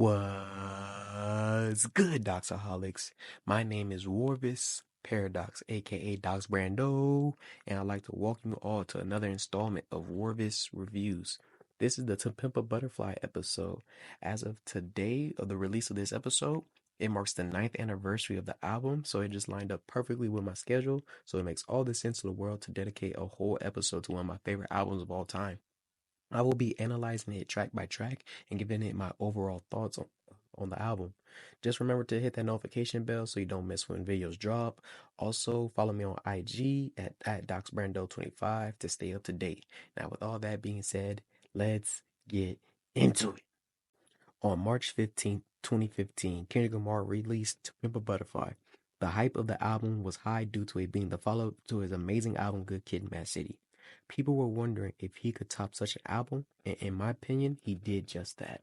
What's good, Doxaholics? My name is Rorvis Paradox, aka Dox Brando, and I'd like to welcome you all to another installment of Rorvis Reviews. This is the To Pimp a Butterfly episode. As of today, of the release of this episode, it marks the ninth anniversary of the album, so it just lined up perfectly with my schedule, so it makes all the sense in the world to dedicate a whole episode to one of my favorite albums of all time. I will be analyzing it track by track and giving it my overall thoughts on the album. Just remember to hit that notification bell so you don't miss when videos drop. Also, follow me on IG at DocsBrando25 to stay up to date. Now, with all that being said, let's get into it. On March 15th, 2015, Kendrick Lamar released To Pimp a Butterfly. The hype of the album was high due to it being the follow-up to his amazing album Good Kid, Mad City. People were wondering if he could top such an album, and in my opinion, he did just that.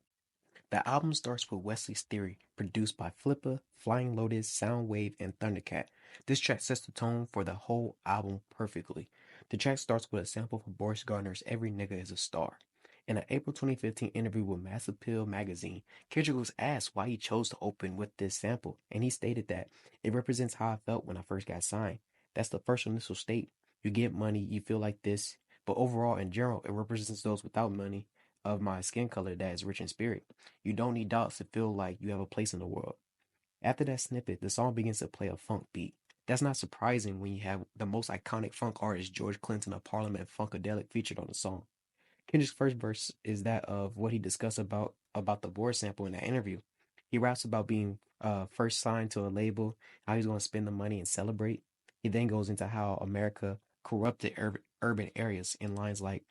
The album starts with Wesley's Theory, produced by Flippa, Flying Lotus, Soundwave, and Thundercat. This track sets the tone for the whole album perfectly. The track starts with a sample from Boris Gardner's Every Nigga is a Star. In an April 2015 interview with Mass Appeal magazine, Kendrick was asked why he chose to open with this sample, and he stated that it represents how I felt when I first got signed. That's the first initial state. You get money, you feel like this, but overall, in general, it represents those without money of my skin color that is rich in spirit. You don't need dollars to feel like you have a place in the world. After that snippet, the song begins to play a funk beat. That's not surprising when you have the most iconic funk artist, George Clinton of Parliament Funkadelic, featured on the song. Kendrick's first verse is that of what he discussed about the Boris sample in that interview. He raps about being first signed to a label, how he's going to spend the money and celebrate. He then goes into how America corrupted urban areas in lines like,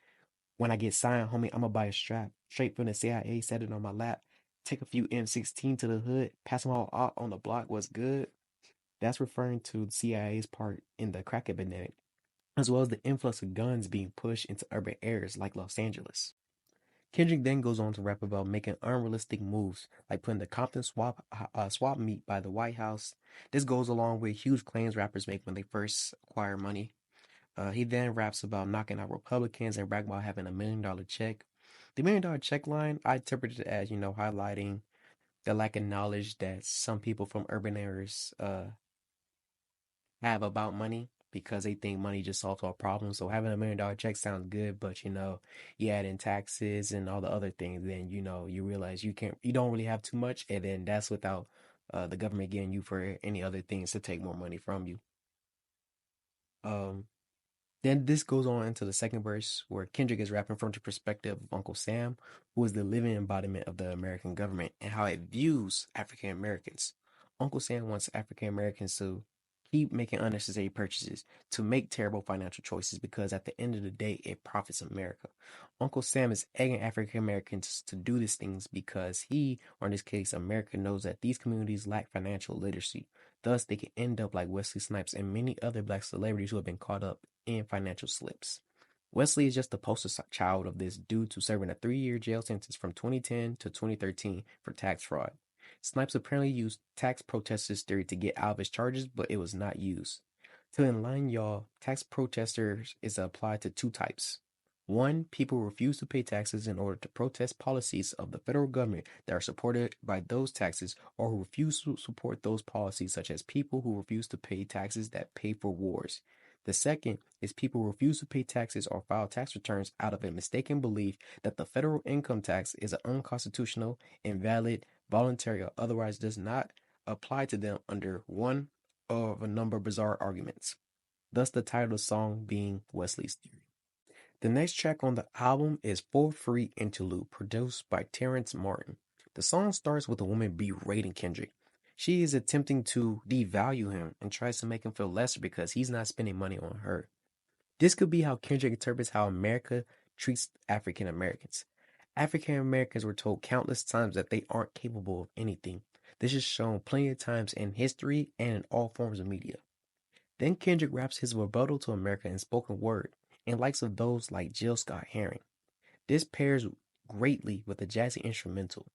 when I get signed, homie, I'ma buy a strap. Straight from the CIA, set it on my lap. Take a few M16 to the hood. Pass them all out on the block. What's good? That's referring to the CIA's part in the crack epidemic, as well as the influx of guns being pushed into urban areas like Los Angeles. Kendrick then goes on to rap about making unrealistic moves, like putting the Compton swap meet by the White House. This goes along with huge claims rappers make when they first acquire money. He then raps about knocking out Republicans and brag about having $1 million check. The $1 million check line, I interpreted it as, highlighting the lack of knowledge that some people from urban areas have about money because they think money just solves all problems. So having $1 million check sounds good, but you add in taxes and all the other things, then you realize you don't really have too much, and then that's without the government getting you for any other things to take more money from you. Um, Then this goes on into the second verse where Kendrick is rapping from the perspective of Uncle Sam, who is the living embodiment of the American government and how it views African Americans. Uncle Sam wants African Americans to keep making unnecessary purchases, to make terrible financial choices because at the end of the day, it profits America. Uncle Sam is egging African Americans to do these things because he, or in this case, America, knows that these communities lack financial literacy. Thus, they can end up like Wesley Snipes and many other black celebrities who have been caught up in financial slips. Wesley is just the poster child of this due to serving a 3-year jail sentence from 2010 to 2013 for tax fraud. Snipes apparently used tax protesters theory to get out of his charges, but it was not used. To enlighten y'all, tax protesters is applied to two types. One, people who refuse to pay taxes in order to protest policies of the federal government that are supported by those taxes, or who refuse to support those policies, such as people who refuse to pay taxes that pay for wars. The second is people who refuse to pay taxes or file tax returns out of a mistaken belief that the federal income tax is an unconstitutional, invalid, voluntary, or otherwise does not apply to them under one of a number of bizarre arguments. Thus, the title of the song being Wesley's Theory. The next track on the album is For Free Interlude, produced by Terrence Martin. The song starts with a woman berating Kendrick. She is attempting to devalue him and tries to make him feel lesser because he's not spending money on her. This could be how Kendrick interprets how America treats African Americans. African Americans were told countless times that they aren't capable of anything. This is shown plenty of times in history and in all forms of media. Then Kendrick raps his rebuttal to America in spoken word, in likes of those like Jill Scott Heron. This pairs greatly with a jazzy instrumental.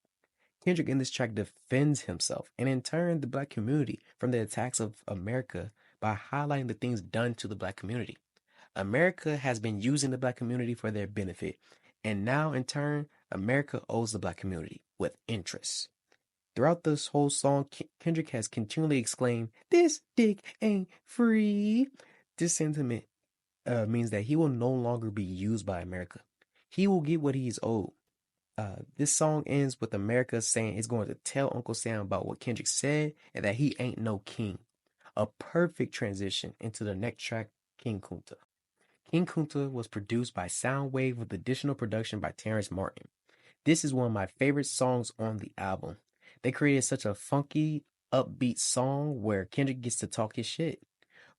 Kendrick in this track defends himself and in turn the black community from the attacks of America by highlighting the things done to the black community. America has been using the black community for their benefit, and now in turn, America owes the black community with interest. Throughout this whole song, Kendrick has continually exclaimed, "This dick ain't free." This sentiment means that he will no longer be used by America. He will get what he's owed. This song ends with America saying it's going to tell Uncle Sam about what Kendrick said and that he ain't no king. A perfect transition into the next track, King Kunta. King Kunta was produced by Soundwave with additional production by Terrence Martin. This is one of my favorite songs on the album. They created such a funky, upbeat song where Kendrick gets to talk his shit.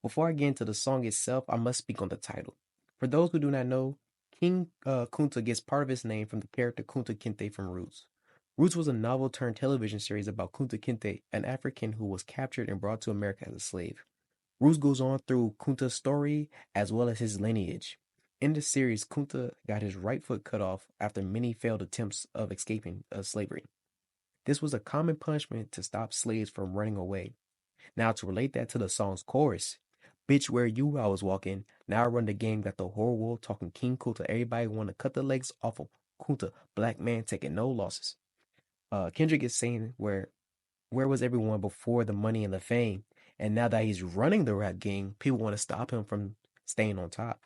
Before I get into the song itself, I must speak on the title. For those who do not know, King Kunta gets part of his name from the character Kunta Kinte from Roots. Roots was a novel turned television series about Kunta Kinte, an African who was captured and brought to America as a slave. Roots goes on through Kunta's story as well as his lineage. In the series, Kunta got his right foot cut off after many failed attempts of escaping slavery. This was a common punishment to stop slaves from running away. Now, to relate that to the song's chorus, "Bitch, where you I was walking. Now I run the game, got the whole world talking King Kunta. Everybody want to cut the legs off of Kunta. Black man taking no losses." Kendrick is saying where was everyone before the money and the fame? And now that he's running the rap game, people want to stop him from staying on top.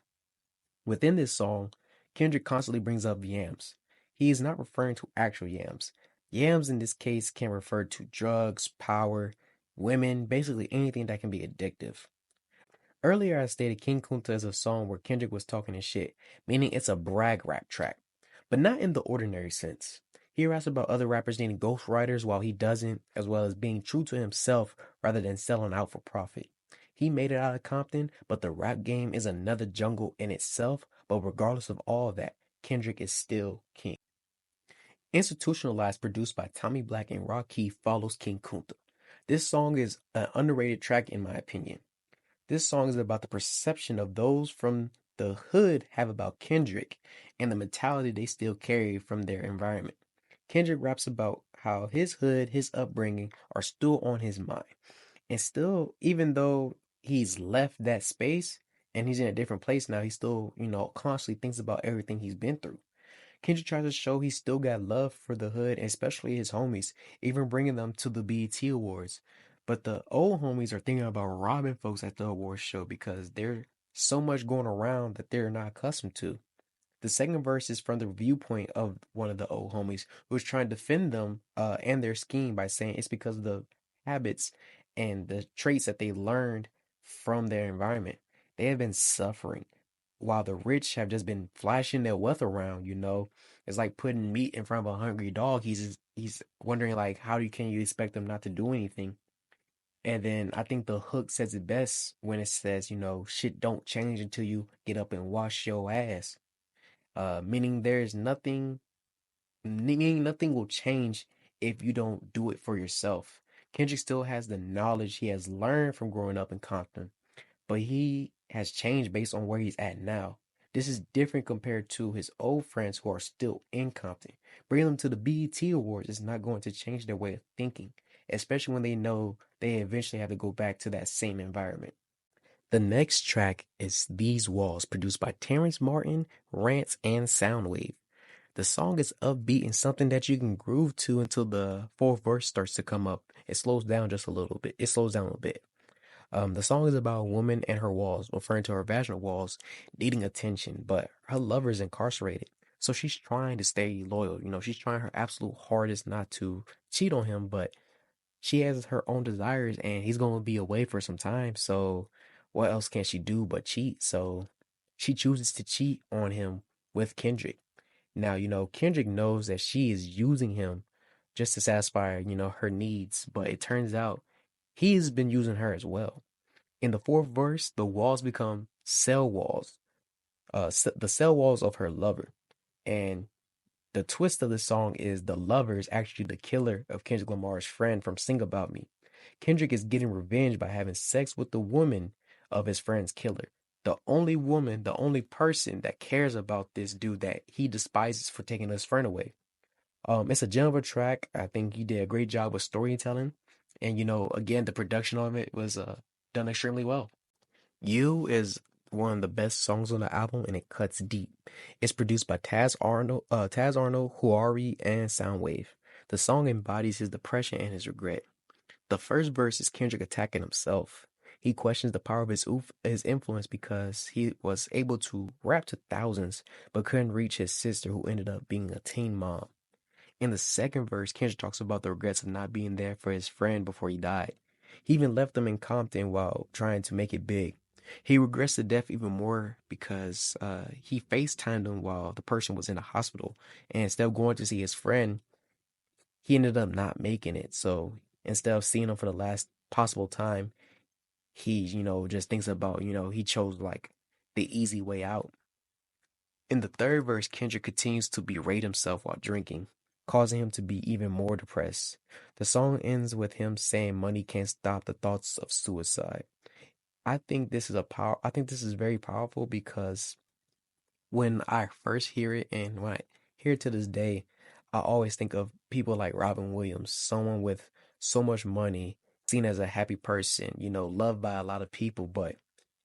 Within this song, Kendrick constantly brings up yams. He is not referring to actual yams. Yams in this case can refer to drugs, power, women, basically anything that can be addictive. Earlier, I stated King Kunta is a song where Kendrick was talking his shit, meaning it's a brag rap track, but not in the ordinary sense. He raps about other rappers needing ghostwriters while he doesn't, as well as being true to himself rather than selling out for profit. He made it out of Compton, but the rap game is another jungle in itself, but regardless of all that, Kendrick is still king. Institutionalized, produced by Tommy Black and Raw follows King Kunta. This song is an underrated track in my opinion. This song is about the perception of those from the hood have about Kendrick and the mentality they still carry from their environment. Kendrick raps about how his hood, his upbringing are still on his mind. And still, even though he's left that space and he's in a different place now, he still, constantly thinks about everything he's been through. Kendrick tries to show he still got love for the hood, and especially his homies, even bringing them to the BET Awards. But the old homies are thinking about robbing folks at the awards show because there's so much going around that they're not accustomed to. The second verse is from the viewpoint of one of the old homies who's trying to defend them and their scheme by saying it's because of the habits and the traits that they learned from their environment. They have been suffering while the rich have just been flashing their wealth around. It's like putting meat in front of a hungry dog. He's wondering like can you expect them not to do anything? And then I think the hook says it best when it says, shit don't change until you get up and wash your ass. Meaning meaning nothing will change if you don't do it for yourself. Kendrick still has the knowledge he has learned from growing up in Compton, but he has changed based on where he's at now. This is different compared to his old friends who are still in Compton. Bringing them to the BET Awards is not going to change their way of thinking, especially when they know they eventually have to go back to that same environment. The next track is These Walls, produced by Terrence Martin, Rance, and Soundwave. The song is upbeat and something that you can groove to until the fourth verse starts to come up. It slows down just a little bit. It slows down a little bit. The song is about a woman and her walls, referring to her vaginal walls, needing attention, but her lover is incarcerated. So she's trying to stay loyal. She's trying her absolute hardest not to cheat on him, but she has her own desires and he's going to be away for some time. So what else can she do but cheat? So she chooses to cheat on him with Kendrick. Now, Kendrick knows that she is using him just to satisfy, her needs, but it turns out he's been using her as well. In the fourth verse, the walls become cell walls, the cell walls of her lover. And the twist of the song is the lover is actually the killer of Kendrick Lamar's friend from Sing About Me. Kendrick is getting revenge by having sex with the woman of his friend's killer. The only woman, the only person that cares about this dude that he despises for taking his friend away. It's a gem of a track. I think he did a great job with storytelling. And again, the production on it was done extremely well. You is one of the best songs on the album and it cuts deep. It's produced by Taz Arnold, Huari, and Soundwave. The song embodies his depression and his regret. The first verse is Kendrick attacking himself. He questions the power of his influence because he was able to rap to thousands but couldn't reach his sister who ended up being a teen mom. In the second verse, Kendrick talks about the regrets of not being there for his friend before he died. He even left them in Compton while trying to make it big. He regrets the death even more because he FaceTimed him while the person was in the hospital. And instead of going to see his friend, he ended up not making it. So instead of seeing him for the last possible time, he, just thinks about, he chose like the easy way out. In the third verse, Kendrick continues to berate himself while drinking, causing him to be even more depressed. The song ends with him saying money can't stop the thoughts of suicide. I think this is very powerful because when I first hear it and when I hear it to this day, I always think of people like Robin Williams, someone with so much money, seen as a happy person, loved by a lot of people, but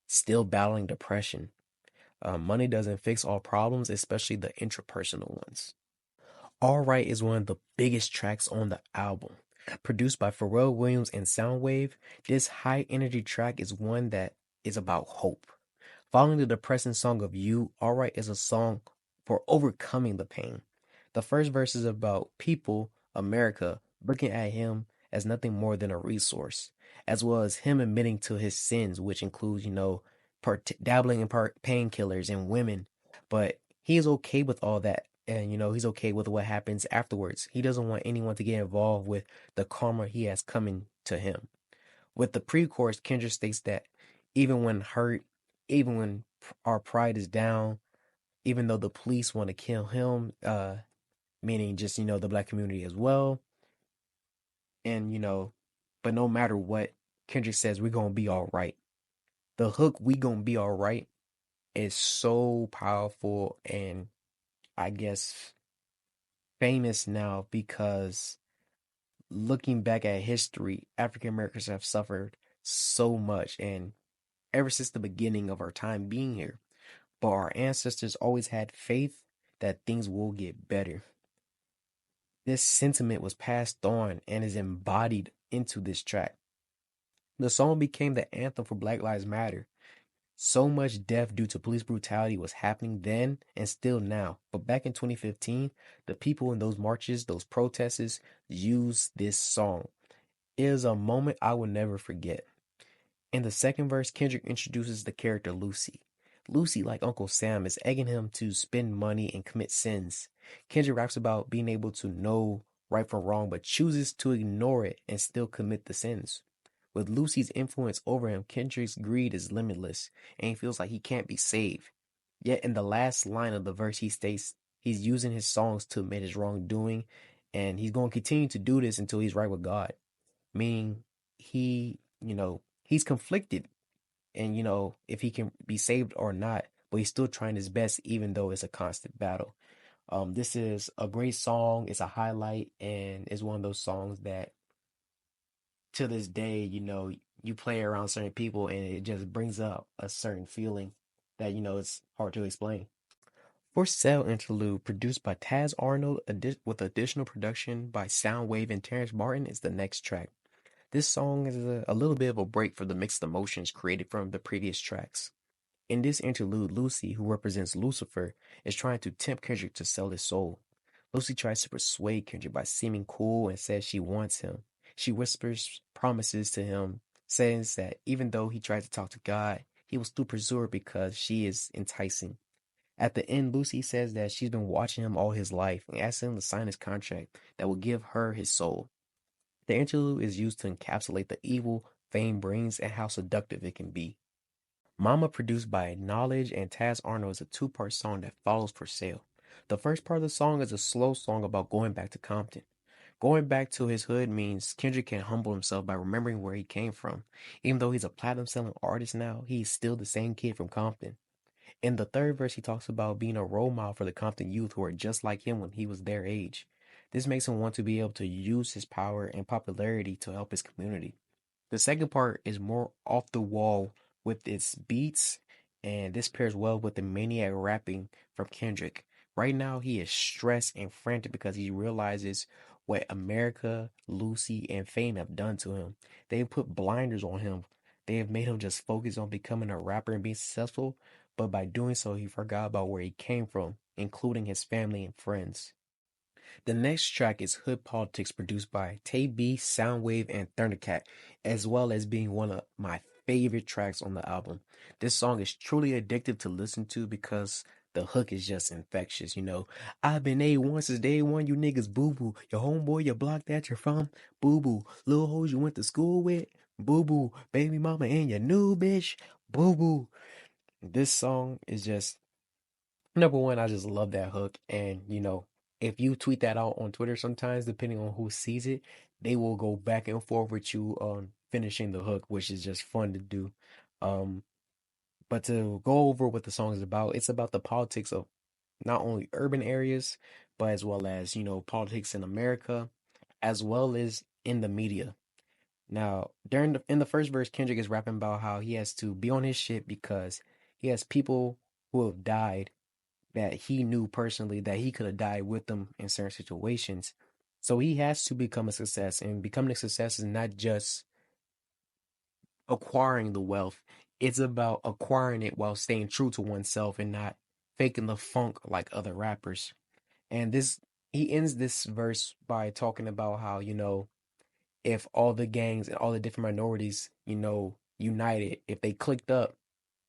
still battling depression. Money doesn't fix all problems, especially the intrapersonal ones. All Right is one of the biggest tracks on the album. Produced by Pharrell Williams and Soundwave, this high energy track is one that is about hope. Following the depressing song of You, All Right is a song for overcoming the pain. The first verse is about people, America, looking at him as nothing more than a resource, as well as him admitting to his sins, which includes, dabbling in painkillers and women. But he is okay with all that. And, he's okay with what happens afterwards. He doesn't want anyone to get involved with the karma he has coming to him. With the pre-chorus, Kendrick states that even when hurt, even when our pride is down, even though the police want to kill him, meaning just, the black community as well, and, but no matter what, Kendrick says we're going to be all right. The hook, we going to be all right, is so powerful and I guess famous now because looking back at history, African Americans have suffered so much and ever since the beginning of our time being here. But our ancestors always had faith that things will get better. This sentiment was passed on and is embodied into this track. The song became the anthem for Black Lives Matter. So much death due to police brutality was happening then and still now. But back in 2015, the people in those marches, those protests, used this song. It is a moment I will never forget. In the second verse, Kendrick introduces the character Lucy. Lucy, like Uncle Sam, is egging him to spend money and commit sins. Kendrick raps about being able to know right from wrong, but chooses to ignore it and still commit the sins. With Lucy's influence over him, Kendrick's greed is limitless, and he feels like he can't be saved. Yet in the last line of the verse, he states he's using his songs to admit his wrongdoing, and he's going to continue to do this until he's right with God. Meaning, he's conflicted and if he can be saved or not, but he's still trying his best even though it's a constant battle. This is a great song. It's a highlight and it's one of those songs that to this day, you play around certain people and it just brings up a certain feeling that it's hard to explain. For Sale Interlude, produced by Taz Arnold with additional production by Soundwave and Terrence Martin, is the next track. This song is a little bit of a break from the mixed emotions created from the previous tracks. In this interlude, Lucy, who represents Lucifer, is trying to tempt Kendrick to sell his soul. Lucy tries to persuade Kendrick by seeming cool and says she wants him. She whispers promises to him, says that even though he tried to talk to God, he will still pursue her because she is enticing. At the end, Lucy says that she's been watching him all his life and asks him to sign his contract that will give her his soul. The interlude is used to encapsulate the evil fame brings and how seductive it can be. Mama, produced by Knowledge and Taz Arnold, is a two-part song that follows For Sale. The first part of the song is a slow song about going back to Compton. Going back to his hood means Kendrick can humble himself by remembering where he came from. Even though he's a platinum-selling artist now, he's still the same kid from Compton. In the third verse, he talks about being a role model for the Compton youth who are just like him when he was their age. This makes him want to be able to use his power and popularity to help his community. The second part is more off the wall with its beats, and this pairs well with the maniac rapping from Kendrick. Right now, he is stressed and frantic because he realizes what America, Lucy, and Fame have done to him. They've put blinders on him. They have made him just focus on becoming a rapper and being successful, but by doing so, he forgot about where he came from, including his family and friends. The next track is Hood Politics, produced by Tay B, Soundwave, and Thundercat, as well as being one of my favorite tracks on the album. This song is truly addictive to listen to because the hook is just infectious, you know. I've been A1 since day one, you niggas boo boo. Your homeboy, your block that you're from, boo boo. Little hoes you went to school with, boo boo. Baby mama and your new bitch, boo boo. This song is just number one, I just love that hook. And, you know, if you tweet that out on Twitter sometimes, depending on who sees it, they will go back and forth with you on finishing the hook, which is just fun to do. Um, but to go over what the song is about, it's about the politics of not only urban areas, but as well as, you know, politics in America, as well as in the media. Now, in the first verse, Kendrick is rapping about how he has to be on his shit because he has people who have died that he knew personally that he could have died with them in certain situations. So he has to become a success, and becoming a success is not just acquiring the wealth. It's about acquiring it while staying true to oneself and not faking the funk like other rappers. And this he ends this verse by talking about how, you know, if all the gangs and all the different minorities, you know, united, if they clicked up,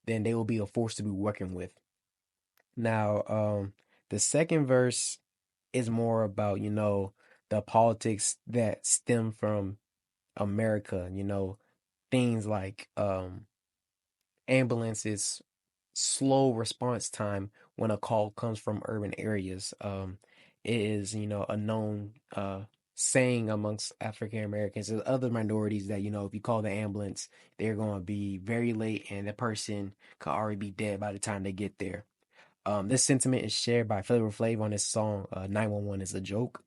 then they will be a force to be working with. Now, the second verse is more about, you know, the politics that stem from America, you know, things like ambulances, slow response time when a call comes from urban areas. It is, you know, a known saying amongst African Americans and other minorities that, you know, if you call the ambulance, they're going to be very late and the person could already be dead by the time they get there. This sentiment is shared by Flavor Flav on his song 911 is a Joke.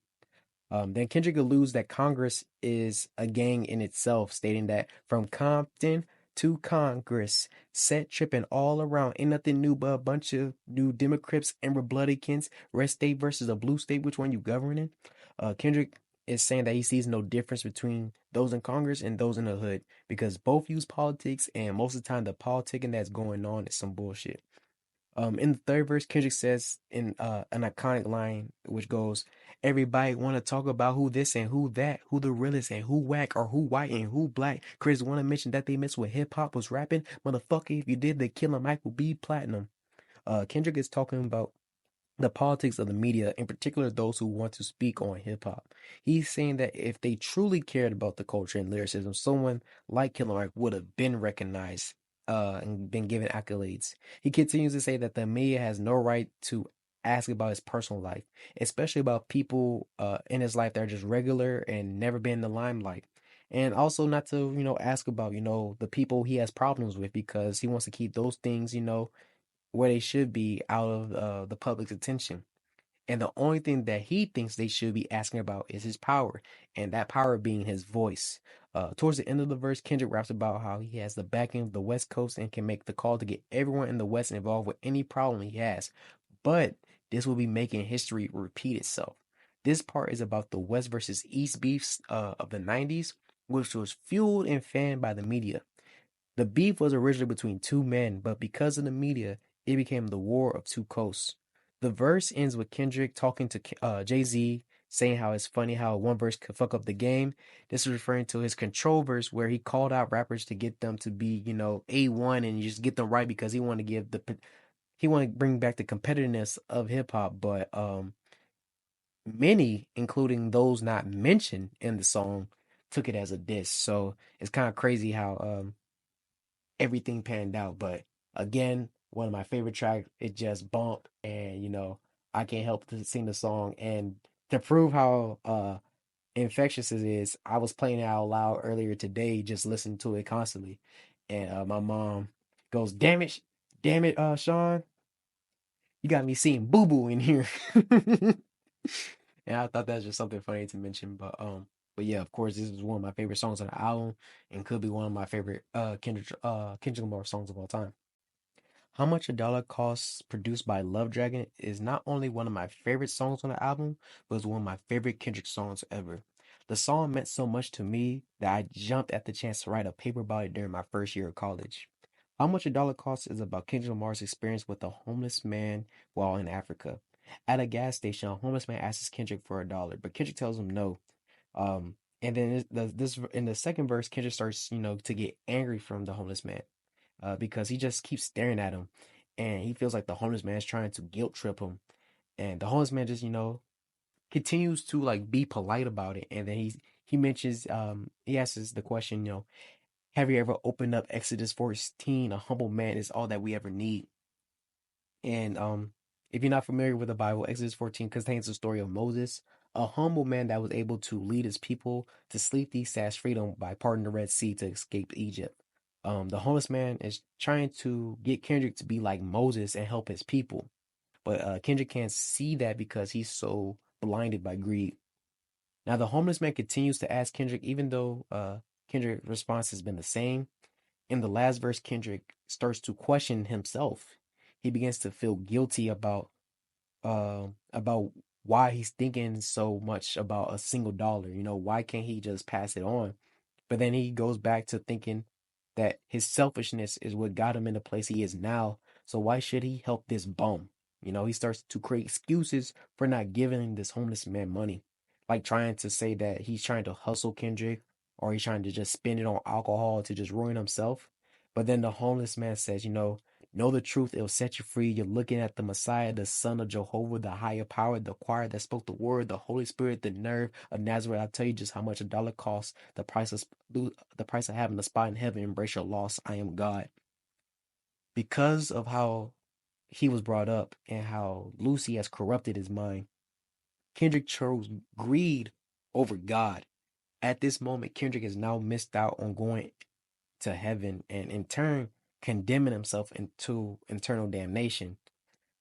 Then Kendrick alludes that Congress is a gang in itself, stating that from Compton to Congress, set tripping all around, ain't nothing new but a bunch of new Democrats and Republicans, red state versus a blue state, which one you governing? Kendrick is saying that he sees no difference between those in Congress and those in the hood because both use politics, and most of the time the politicking that's going on is some bullshit. In the third verse, Kendrick says in an iconic line which goes, "Everybody want to talk about who this and who that, who the realest and who whack or who white and who black. Chris want to mention that they missed when hip hop was rapping. Motherfucker, if you did, the killer Mike will be platinum." Kendrick is talking about the politics of the media, in particular those who want to speak on hip hop. He's saying that if they truly cared about the culture and lyricism, someone like Killer Mike would have been recognized and been given accolades. He continues to say that the media has no right to ask about his personal life, especially about people in his life that are just regular and never been in the limelight. And also not to, you know, ask about, you know, the people he has problems with because he wants to keep those things, you know, where they should be out of the public's attention. And the only thing that he thinks they should be asking about is his power, and that power being his voice. Towards the end of the verse, Kendrick raps about how he has the backing of the West Coast and can make the call to get everyone in the West involved with any problem he has. But this will be making history repeat itself. This part is about the West versus East beefs of the 90s, which was fueled and fanned by the media. The beef was originally between two men, but because of the media, it became the war of two coasts. The verse ends with Kendrick talking to Jay Z, saying how it's funny how one verse could fuck up the game. This is referring to his control verse, where he called out rappers to get them to be, you know, A1 and just get them right because he wanted to he wanted to bring back the competitiveness of hip hop. But many, including those not mentioned in the song, took it as a diss. So it's kind of crazy how everything panned out. But again, one of my favorite tracks, it just bumped, and you know, I can't help to sing the song. And to prove how infectious it is, I was playing it out loud earlier today, just listening to it constantly. And my mom goes, damn it, Sean, you got me seeing boo boo in here. And I thought that's just something funny to mention. But yeah, of course, this is one of my favorite songs on the album and could be one of my favorite Kendrick Lamar songs of all time. How Much a Dollar Costs, produced by Love Dragon, is not only one of my favorite songs on the album, but it's one of my favorite Kendrick songs ever. The song meant so much to me that I jumped at the chance to write a paper about it during my first year of college. How Much a Dollar Costs is about Kendrick Lamar's experience with a homeless man while in Africa. At a gas station, a homeless man asks Kendrick for $1, but Kendrick tells him no. And then this in the second verse, Kendrick starts, to get angry from the homeless man, because he just keeps staring at him, and he feels like the homeless man is trying to guilt trip him, and the homeless man just, continues to like be polite about it, and then he mentions, he asks the question, have you ever opened up Exodus 14? A humble man is all that we ever need. And if you're not familiar with the Bible, Exodus 14 contains the story of Moses, a humble man that was able to lead his people to sleep/freedom by parting the Red Sea to escape Egypt. The homeless man is trying to get Kendrick to be like Moses and help his people, but Kendrick can't see that because he's so blinded by greed. Now, the homeless man continues to ask Kendrick, even though Kendrick's response has been the same. In the last verse, Kendrick starts to question himself. He begins to feel guilty about why he's thinking so much about a single dollar. Why can't he just pass it on? But then he goes back to thinking that his selfishness is what got him in the place he is now. So why should he help this bum? He starts to create excuses for not giving this homeless man money, like trying to say that he's trying to hustle Kendrick, or he's trying to just spend it on alcohol to just ruin himself. But then the homeless man says, know the truth, it'll set you free. You're looking at the Messiah, the Son of Jehovah, the higher power, the choir that spoke the word, the Holy Spirit, the nerve of Nazareth. I'll tell you just how much a dollar costs. The price of having a spot in heaven. Embrace your loss. I am God. Because of how he was brought up and how Lucy has corrupted his mind, Kendrick chose greed over God. At this moment, Kendrick has now missed out on going to heaven, and in turn condemning himself into eternal damnation.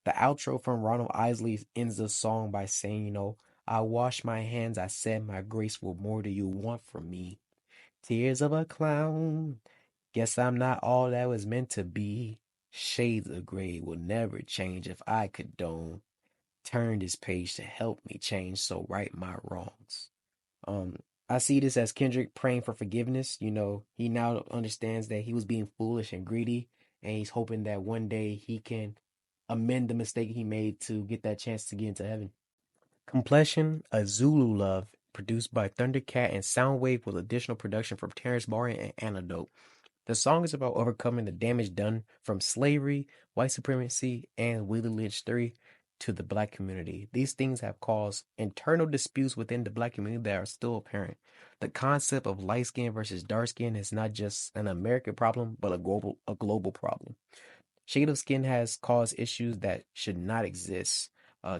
The outro from Ronald Isley ends the song by saying, I wash my hands, I said my grace, what more do you want from me? Tears of a clown, guess I'm not all that was meant to be. Shades of gray will never change if I condone. Turn this page to help me change, so right my wrongs. Um, I see this as Kendrick praying for forgiveness. He now understands that he was being foolish and greedy, and he's hoping that one day he can amend the mistake he made to get that chance to get into heaven. Completion, a Zulu Love, produced by Thundercat and Soundwave with additional production from Terrence Martin and Antidote. The song is about overcoming the damage done from slavery, white supremacy, and Willie Lynch 3 to the black community. These things have caused internal disputes within the black community that are still apparent. The concept of light skin versus dark skin is not just an American problem, but a global problem. Shade of skin has caused issues that should not exist.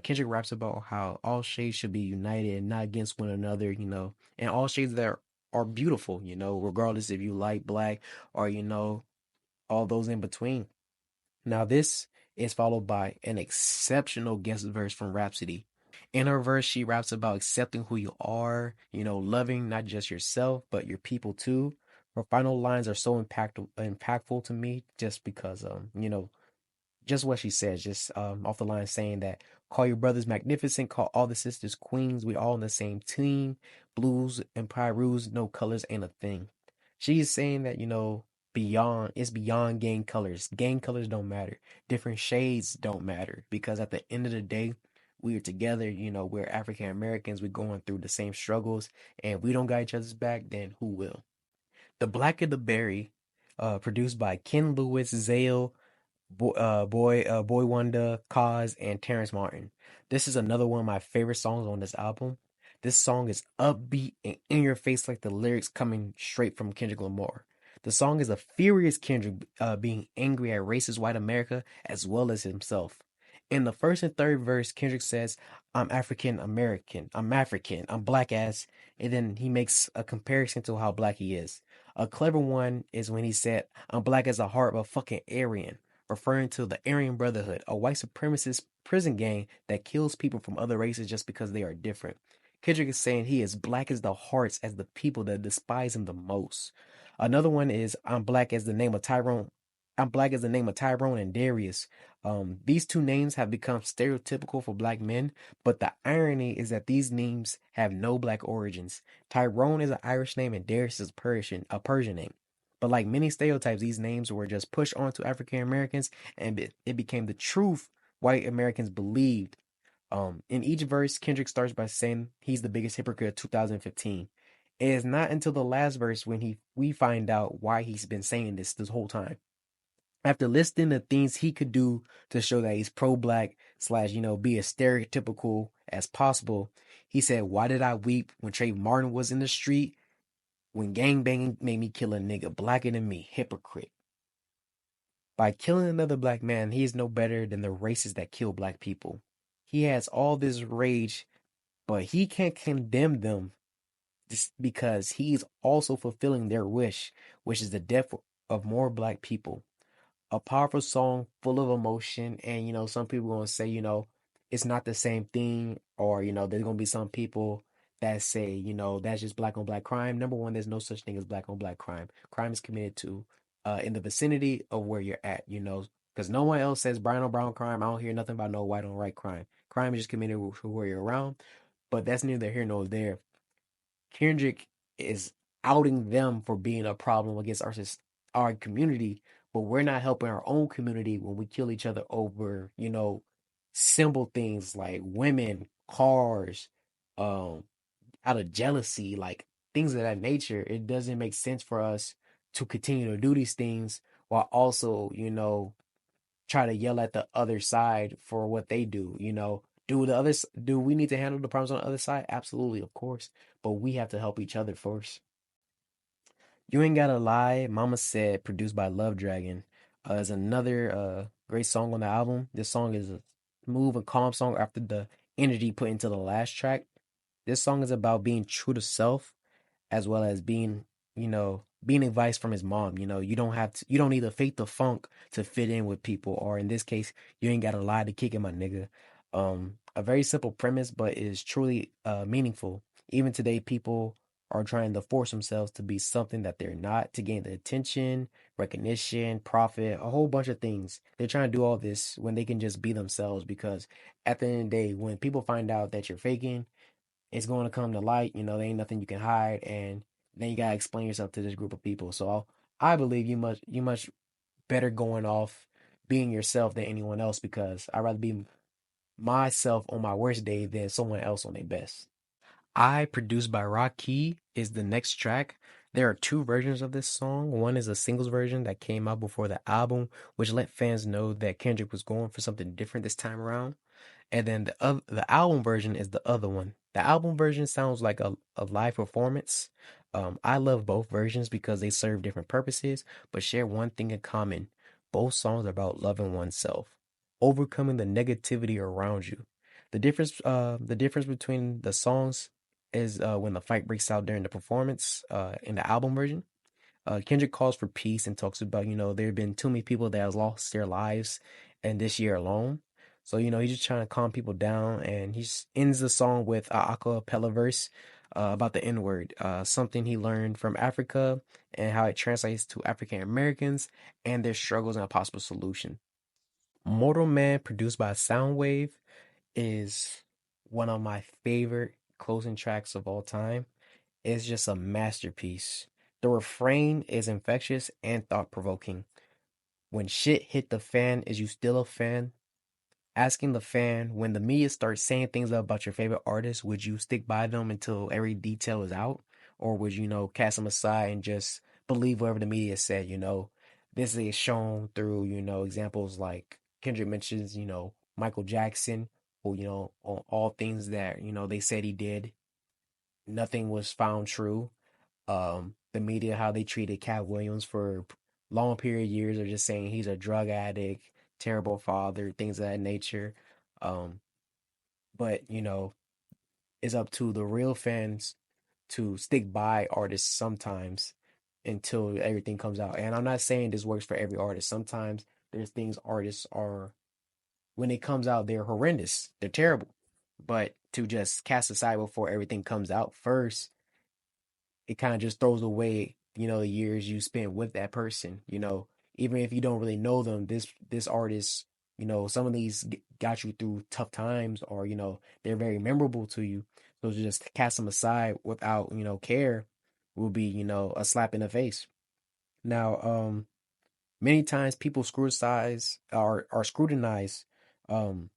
Kendrick raps about how all shades should be united and not against one another, and all shades that are beautiful, regardless if you like black or, all those in between. Now, this is followed by an exceptional guest verse from Rhapsody. In her verse, she raps about accepting who you are, loving not just yourself, but your people too. Her final lines are so impactful to me just because, just what she says, just off the line saying that call your brothers magnificent, call all the sisters queens, we all on the same team. Blues and Pyrus, no colors ain't a thing. She's saying that, beyond it's beyond gang colors. Gang colors don't matter. Different shades don't matter because at the end of the day, we are together, we're African Americans, we're going through the same struggles, and we don't got each other's back, then who will? The Black of the Berry, produced by Ken Lewis, Zale, Boy Wonder, Cause, and Terrence Martin. This is another one of my favorite songs on this album. This song is upbeat and in your face like the lyrics coming straight from Kendrick Lamar. The song is a furious Kendrick being angry at racist white America as well as himself. In the first and third verse, Kendrick says, I'm African American, I'm African, I'm black ass, and then he makes a comparison to how black he is. A clever one is when he said, I'm black as a heart of a fucking Aryan, referring to the Aryan Brotherhood, a white supremacist prison gang that kills people from other races just because they are different. Kendrick is saying he is black as the hearts as the people that despise him the most. Another one is I'm black as the name of Tyrone I'm black is the name of Tyrone and Darius. These two names have become stereotypical for black men, but the irony is that these names have no black origins. Tyrone is an Irish name and Darius is a Persian name. But like many stereotypes, these names were just pushed onto African Americans, and it became the truth white Americans believed. In each verse, Kendrick starts by saying he's the biggest hypocrite of 2015. It is not until the last verse when we find out why he's been saying this whole time. After listing the things he could do to show that he's pro-black slash, be as stereotypical as possible, he said, "Why did I weep when Trayvon Martin was in the street? When gangbanging made me kill a nigga blacker than me, hypocrite." By killing another black man, he is no better than the racists that kill black people. He has all this rage, but he can't condemn them just because he's also fulfilling their wish, which is the death of more black people. A powerful song full of emotion, and some people gonna say, it's not the same thing, or there's gonna be some people that say, that's just black on black crime. Number one, there's no such thing as black on black crime. Crime is committed to in the vicinity of where you're at, because no one else says brown on brown crime. I don't hear nothing about no white on white crime. Crime is just committed where you're around, but that's neither here nor there. Kendrick is outing them for being a problem against our community, but we're not helping our own community when we kill each other over, simple things like women, cars, um, out of jealousy, like things of that nature. It doesn't make sense for us to continue to do these things while also, try to yell at the other side for what they do, do we need to handle the problems on the other side? Absolutely, of course, but we have to help each other first. You Ain't Gotta Lie, Mama Said, produced by Love Dragon, is another great song on the album. This song is a smooth and calm song after the energy put into the last track. This song is about being true to self as well as being advice from his mom. You don't need to fake the funk to fit in with people, or in this case, you ain't gotta lie to kick it, my nigga. A very simple premise, but is truly meaningful. Even today, people are trying to force themselves to be something that they're not to gain the attention, recognition, profit, a whole bunch of things. They're trying to do all this when they can just be themselves because at the end of the day, when people find out that you're faking, it's going to come to light. There ain't nothing you can hide, and then you gotta explain yourself to this group of people. So I believe you much better going off being yourself than anyone else because I'd rather be myself on my worst day than someone else on their best. I, produced by Rocky, is the next track. There are two versions of this song. One is a singles version that came out before the album, which let fans know that Kendrick was going for something different this time around. And then the album version is the other one. The album version sounds like a live performance. I love both versions because they serve different purposes, but share one thing in common. Both songs are about loving oneself, overcoming the negativity around you. The difference between the songs is when the fight breaks out during the performance in the album version. Kendrick calls for peace and talks about, there have been too many people that have lost their lives in this year alone. So, he's just trying to calm people down, and he just ends the song with a acapella verse about the N word, something he learned from Africa and how it translates to African Americans and their struggles and a possible solution. Mortal Man, produced by Soundwave, is one of my favorite closing tracks of all time. It's just a masterpiece. The refrain is infectious and thought provoking. When shit hit the fan, is you still a fan? Asking the fan, when the media starts saying things about your favorite artist, would you stick by them until every detail is out? Or would you, cast them aside and just believe whatever the media said, This is shown through, examples like Kendrick mentions, Michael Jackson, who, on all things that, they said he did, nothing was found true. The media, how they treated Cat Williams for long period of years, are just saying he's a drug addict, terrible father, things of that nature. Um, but it's up to the real fans to stick by artists sometimes until everything comes out. And I'm not saying this works for every artist. Sometimes there's things artists are when it comes out, they're horrendous, they're terrible. But to just cast aside before everything comes out first, it kind of just throws away, the years you spent with that person. even if you don't really know them, this artist, some of these got you through tough times, or they're very memorable to you. So to just cast them aside without care will be a slap in the face. Now, many times people scrutinize um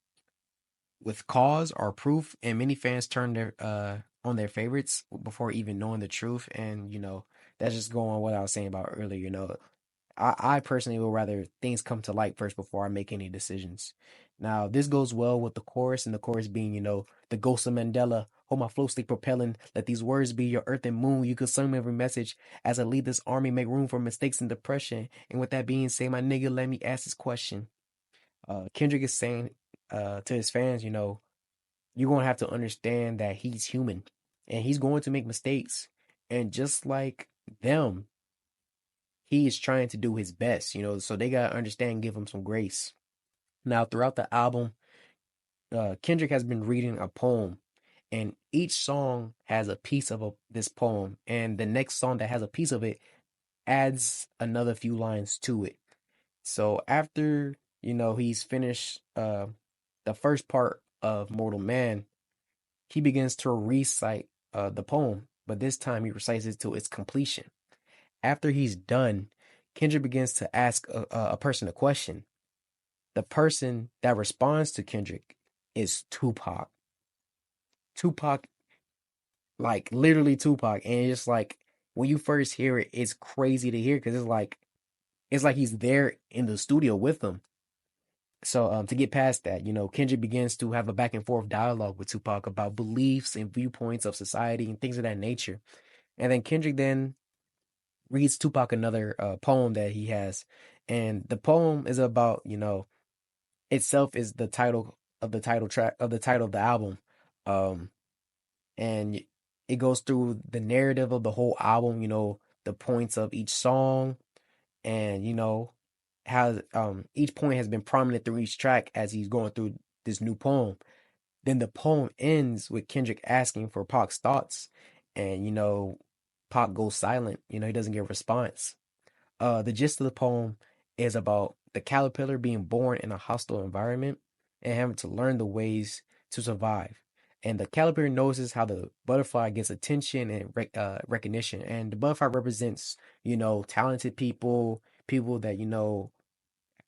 with cause or proof, and many fans turn their on their favorites before even knowing the truth. And that's just going on what I was saying about earlier. I personally would rather things come to light first before I make any decisions. Now, this goes well with the chorus, and the chorus being, the ghost of Mandela. Hold my flow stick propelling. Let these words be your earth and moon. You consume every message as I lead this army. Make room for mistakes and depression. And with that being said, my nigga, let me ask this question. Kendrick is saying to his fans, you're going to have to understand that he's human and he's going to make mistakes. And just like them, he is trying to do his best, so they got to understand, give him some grace. Now, throughout the album, Kendrick has been reading a poem, and each song has a piece of this poem, and the next song that has a piece of it adds another few lines to it. So after, he's finished the first part of Mortal Man, he begins to recite the poem, but this time he recites it to its completion. After he's done, Kendrick begins to ask a person a question. The person that responds to Kendrick is Tupac. Tupac, like literally Tupac, and it's like when you first hear it, it's crazy to hear because it's like he's there in the studio with them. So to get past that, Kendrick begins to have a back and forth dialogue with Tupac about beliefs and viewpoints of society and things of that nature. And then Kendrick then reads Tupac another poem that he has, and the poem is about itself is the title of the title track of the title of the album, um, and it goes through the narrative of the whole album. The points of each song, and how each point has been prominent through each track as he's going through this new poem. Then the poem ends with Kendrick asking for Pac's thoughts, and Pac goes silent. He doesn't get a response. The gist of the poem is about the caterpillar being born in a hostile environment and having to learn the ways to survive. And the caterpillar notices how the butterfly gets attention and recognition. And the butterfly represents, talented people, people that,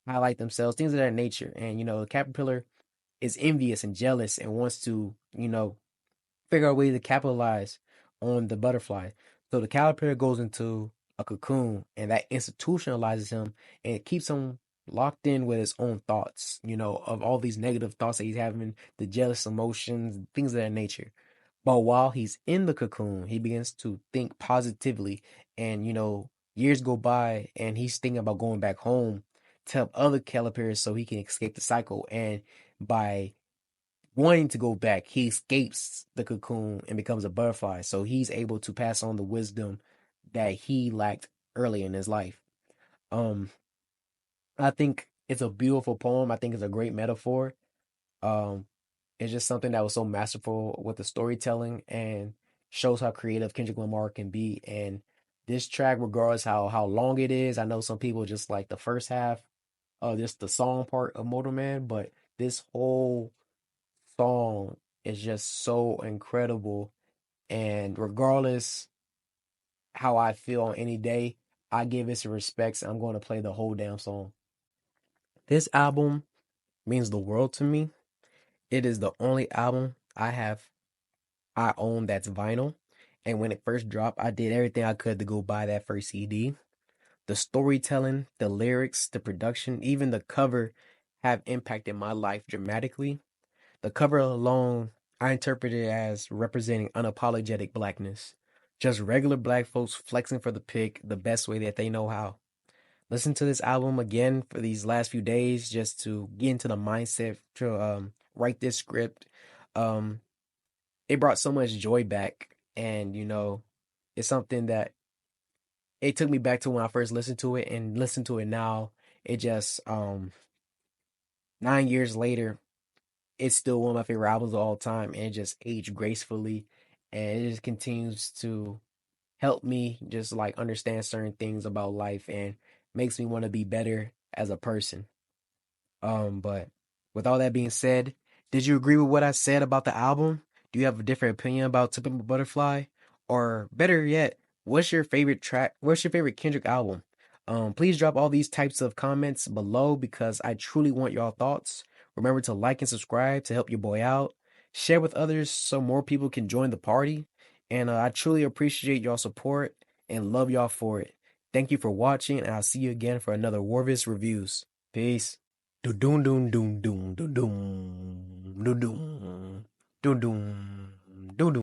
highlight themselves, things of that nature. And, the caterpillar is envious and jealous and wants to, figure out a way to capitalize on the butterfly. So the caterpillar goes into a cocoon, and that institutionalizes him, and it keeps him locked in with his own thoughts, of all these negative thoughts that he's having, the jealous emotions, things of that nature. But while he's in the cocoon, he begins to think positively, and years go by, and he's thinking about going back home to help other caterpillars so he can escape the cycle. And by wanting to go back, he escapes the cocoon and becomes a butterfly. So he's able to pass on the wisdom that he lacked early in his life. Um, I think it's a beautiful poem. I think it's a great metaphor. Um, it's just something that was so masterful with the storytelling and shows how creative Kendrick Lamar can be. And this track, regardless how long it is, I know some people just like the first half, just the song part of Motor Man, but this whole song is just so incredible. And regardless how I feel on any day, I give it some respects. I'm going to play the whole damn song. This album means the world to me. It is the only album I own that's vinyl. And when it first dropped, I did everything I could to go buy that first CD. The storytelling, the lyrics, the production, even the cover have impacted my life dramatically. The cover alone, I interpret it as representing unapologetic blackness. Just regular black folks flexing for the pick the best way that they know how. Listen to this album again for these last few days just to get into the mindset to write this script. Um, it brought so much joy back, and it's something that it took me back to when I first listened to it, and listen to it now. It just 9 years later, it's still one of my favorite albums of all time, and it just aged gracefully, and it just continues to help me just like understand certain things about life. And makes me want to be better as a person. But with all that being said, did you agree with what I said about the album? Do you have a different opinion about To Pimp a Butterfly? Or better yet, what's your favorite track? What's your favorite Kendrick album? Please drop all these types of comments below because I truly want y'all thoughts. Remember to like and subscribe to help your boy out. Share with others so more people can join the party. And I truly appreciate y'all support and love y'all for it. Thank you for watching, and I'll see you again for another Rorvis Reviews. Peace. Do doom doom doom doom do doom do doom do doom do doom.